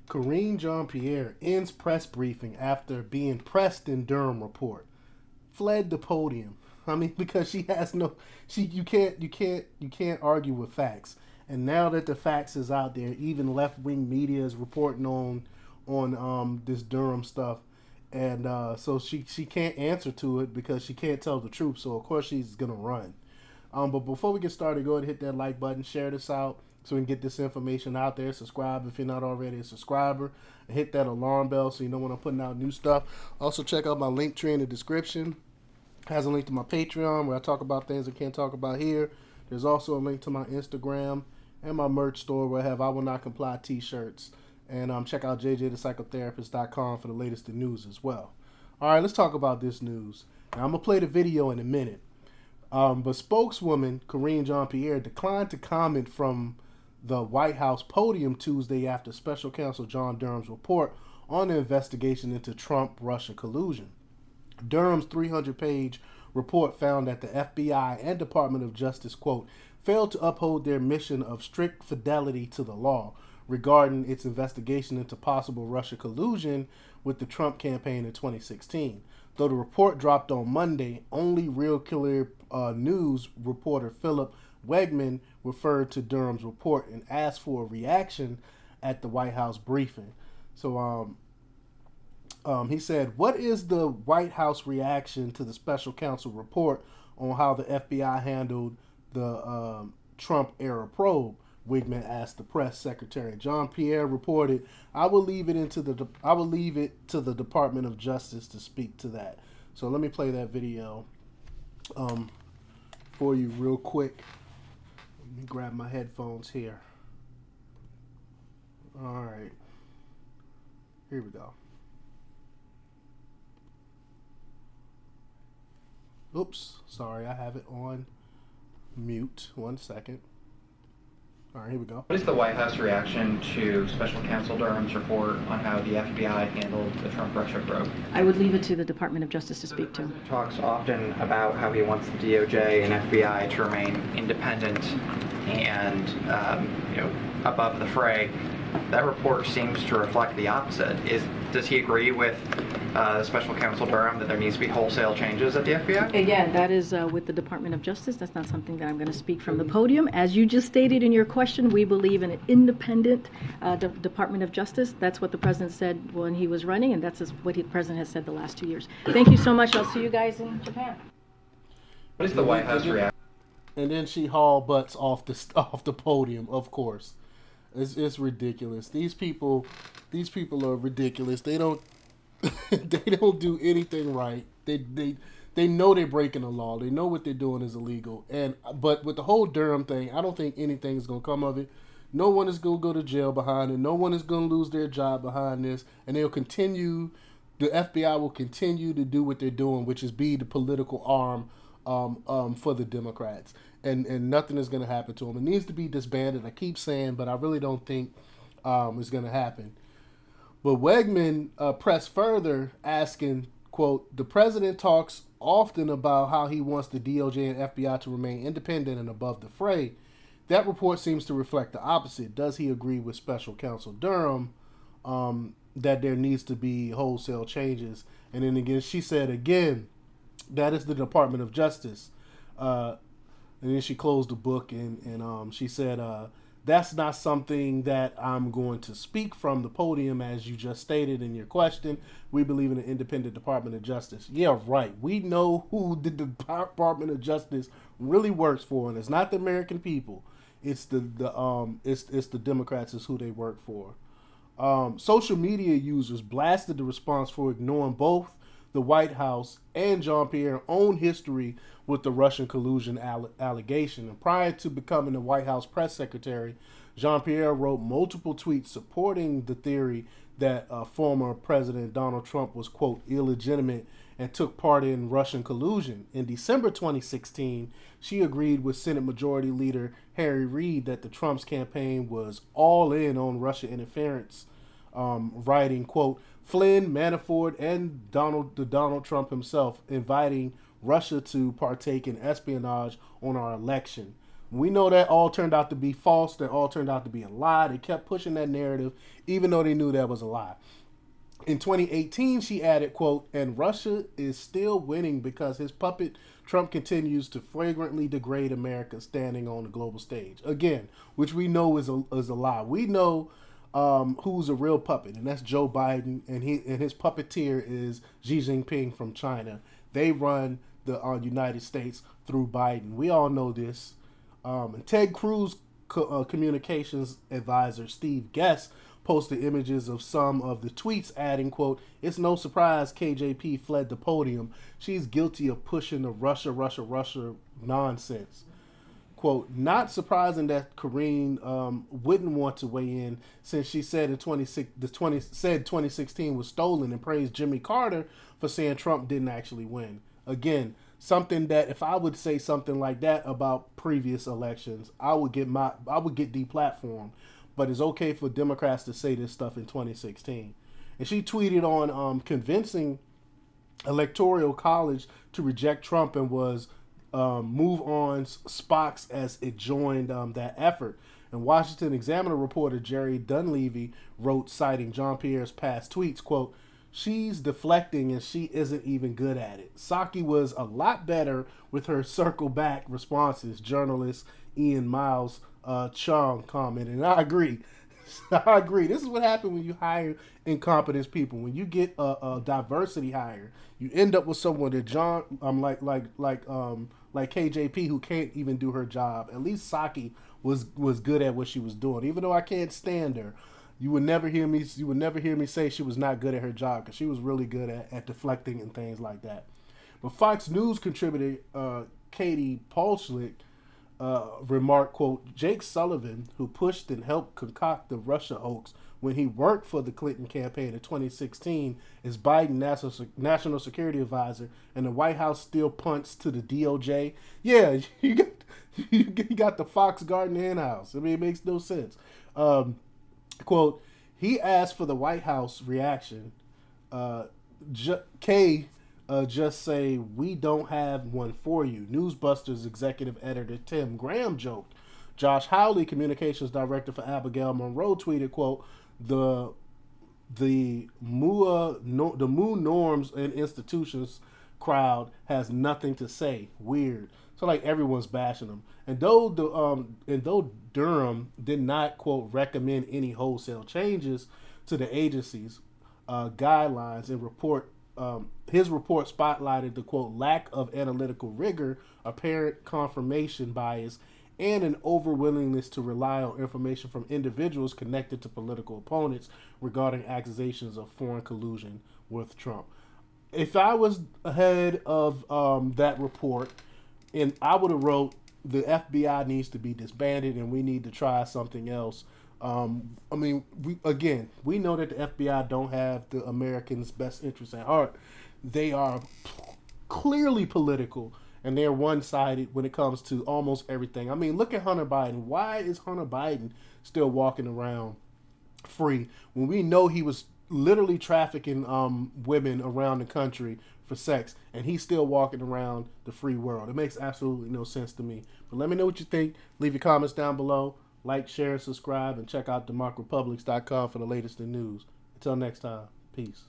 Karine Jean-Pierre ends press briefing after being pressed in Durham report. Fled the podium. I mean, because she has no, you can't argue with facts. And now that the facts is out there, even left wing media is reporting on this Durham stuff, and so she can't answer to it because she can't tell the truth. So of course she's gonna run. But before we get started, go ahead and hit that like button, share this out so we can get this information out there. Subscribe if you're not already a subscriber, and hit that alarm bell so you know when I'm putting out new stuff. Also check out my link tree in the description. Has a link to my Patreon where I talk about things I can't talk about here. There's also a link to my Instagram and my merch store where I have I Will Not Comply t-shirts. And check out jjthepsychotherapist.com for the latest in news as well. All right, let's talk about this news. Now, I'm going to play the video in a minute. But spokeswoman Karine Jean-Pierre declined to comment from the White House podium Tuesday after Special Counsel John Durham's report on the investigation into Trump-Russia collusion. Durham's 300-page report found that the FBI and Department of Justice, quote, failed to uphold their mission of strict fidelity to the law regarding its investigation into possible Russia collusion with the Trump campaign in 2016. Though the report dropped on Monday, only Real Clear News reporter Philip Wegman referred to Durham's report and asked for a reaction at the White House briefing. So he said, "What is the White House reaction to the special counsel report on how the FBI handled the Trump-era probe?" Wigman asked the press secretary. Jean-Pierre reported, I will leave it to the Department of Justice to speak to that." So let me play that video for you real quick. Let me grab my headphones here. All right. Here we go. Oops, sorry, I have it on mute. 1 second. All right, here we go. What is the White House reaction to Special Counsel Durham's report on how the FBI handled the Trump-Russia probe? I would leave it to the Department of Justice to speak to. Talks often about how he wants the DOJ and FBI to remain independent and above the fray. That report seems to reflect the opposite. Does he agree with Special Counsel Durham that there needs to be wholesale changes at the FBI? Again, that is with the Department of Justice. That's not something that I'm going to speak from the podium. As you just stated in your question, we believe in an independent Department of Justice. That's what the President said when he was running, and that's what the President has said the last 2 years. Thank you so much. I'll see you guys in Japan. What is the White House reaction? And then she haul butts off the podium, of course. It's ridiculous. These people are ridiculous. They don't do anything right. They know they're breaking the law. They know what they're doing is illegal. But with the whole Durham thing, I don't think anything's gonna come of it. No one is gonna go to jail behind it. No one is gonna lose their job behind this. And they'll continue. The FBI will continue to do what they're doing, which is be the political arm for the Democrats. And nothing is going to happen to them. It needs to be disbanded. I keep saying, but I really don't think it's going to happen. But Wegman pressed further, asking, quote, "The president talks often about how he wants the DOJ and FBI to remain independent and above the fray. That report seems to reflect the opposite. Does he agree with Special Counsel Durham that there needs to be wholesale changes?" And then again, she said again, that is the Department of Justice. And then she closed the book and she said, that's not something that I'm going to speak from the podium, as you just stated in your question. We believe in an independent Department of Justice. Yeah, right. We know who the Department of Justice really works for, and it's not the American people. It's the Democrats is who they work for. Social media users blasted the response for ignoring both the White House and Jean-Pierre's own history with the Russian collusion allegation. And prior to becoming the White House press secretary, Jean-Pierre wrote multiple tweets supporting the theory that former President Donald Trump was, quote, illegitimate and took part in Russian collusion. In December 2016, she agreed with Senate Majority Leader Harry Reid that the Trump's campaign was all in on Russia interference, writing, quote, Flynn, Manafort, and Donald Trump himself inviting Russia to partake in espionage on our election. We know that all turned out to be false. That all turned out to be a lie. They kept pushing that narrative, even though they knew that was a lie. In 2018, she added, quote, and Russia is still winning because his puppet Trump continues to flagrantly degrade America standing on the global stage. Again, which we know is a lie. We know who's a real puppet, and that's Joe Biden, and his puppeteer is Xi Jinping from China. They run the United States through Biden. We all know this. And Ted Cruz communications advisor Steve Guest posted images of some of the tweets, adding, quote, it's no surprise KJP fled the podium. She's guilty of pushing the Russia nonsense. Quote, not surprising that Karine wouldn't want to weigh in since she said 2016 was stolen, and praised Jimmy Carter for saying Trump didn't actually win. Again, something that if I would say something like that about previous elections, I would get deplatformed. But it's okay for Democrats to say this stuff in 2016. And she tweeted on convincing Electoral College to reject Trump and was move on Spock's as it joined that effort. And Washington Examiner reporter Jerry Dunleavy wrote, citing Jean-Pierre's past tweets, quote, she's deflecting and she isn't even good at it. Psaki was a lot better with her circle back responses, journalist Ian Miles Chung commented. And I agree. I agree. This is what happened when you hire incompetent people. When you get a diversity hire, you end up with someone that like KJP, who can't even do her job. At least Psaki was good at what she was doing. Even though I can't stand her, you would never hear me say she was not good at her job, because she was really good at deflecting and things like that. But Fox News contributor Katie Polschlick remarked, quote, Jake Sullivan, who pushed and helped concoct the Russia hoax when he worked for the Clinton campaign in 2016, is Biden's national security advisor, and the White House still punts to the DOJ. Yeah, you got the Fox Garden hen house. I mean, it makes no sense. Quote, he asked for the White House reaction. Just say, we don't have one for you. Newsbusters executive editor Tim Graham joked. Josh Howley, communications director for Abigail Monroe, tweeted, quote, the Mu norms and institutions crowd has nothing to say. Weird. So like everyone's bashing them. And though Durham did not, quote, recommend any wholesale changes to the agency's guidelines and report, his report spotlighted the, quote, lack of analytical rigor, apparent confirmation bias, and an overwillingness to rely on information from individuals connected to political opponents regarding accusations of foreign collusion with Trump. If I was ahead of that report, and I would have wrote, the FBI needs to be disbanded and we need to try something else. I mean, we know that the FBI don't have the Americans' best interests at heart. They are clearly political, and they're one-sided when it comes to almost everything. I mean, look at Hunter Biden. Why is Hunter Biden still walking around free when we know he was literally trafficking women around the country for sex, and he's still walking around the free world? It makes absolutely no sense to me. But let me know what you think. Leave your comments down below. Like, share, subscribe, and check out democrepublics.com for the latest in news. Until next time, peace.